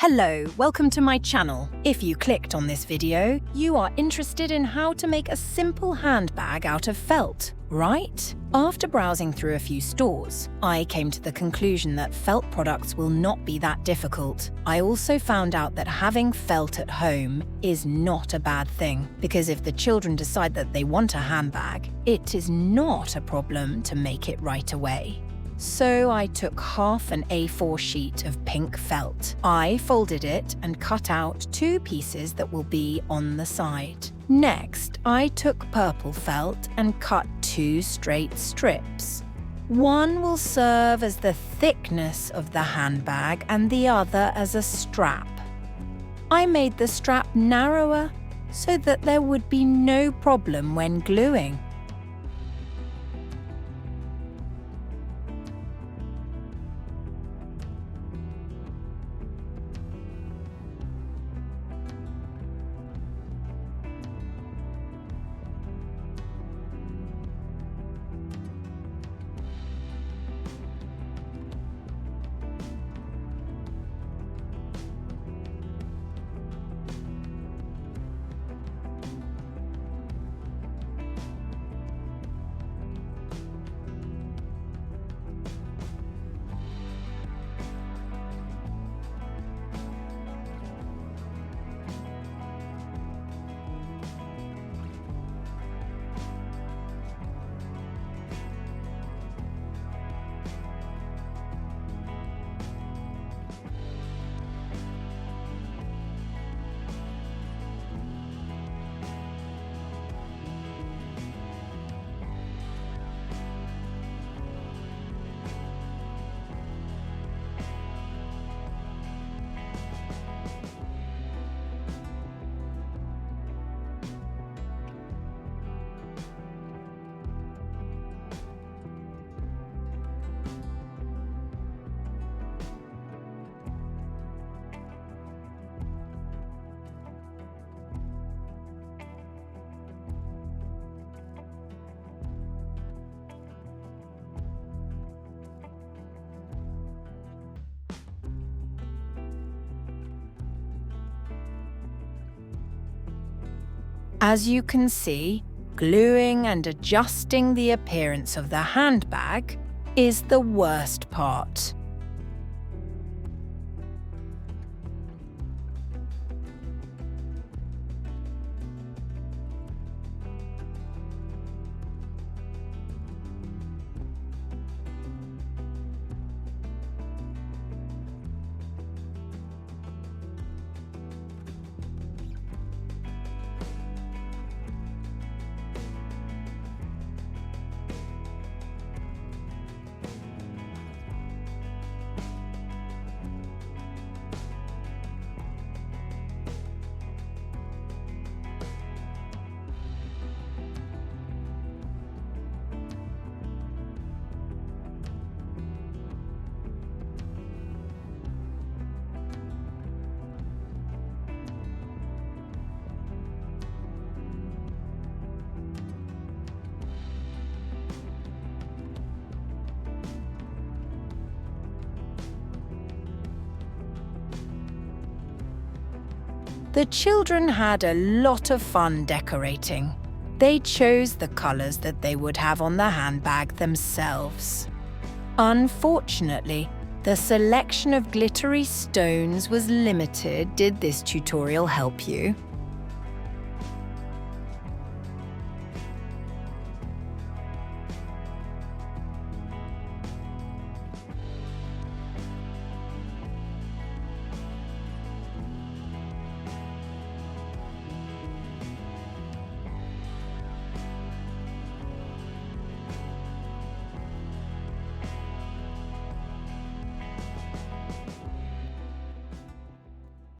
Hello, welcome to my channel. If you clicked on this video, you are interested in how to make a simple handbag out of felt, right? After browsing through a few stores, I came to the conclusion that felt products will not be that difficult. I also found out that having felt at home is not a bad thing, because if the children decide that they want a handbag, it is not a problem to make it right away. So I took half an A4 sheet of pink felt. I folded it and cut out 2 pieces that will be on the side. Next, I took purple felt and cut 2 straight strips. One will serve as the thickness of the handbag and the other as a strap. I made the strap narrower so that there would be no problem when gluing. As you can see, gluing and adjusting the appearance of the handbag is the worst part. The children had a lot of fun decorating. They chose the colours that they would have on the handbag themselves. Unfortunately, the selection of glittery stones was limited. Did this tutorial help you?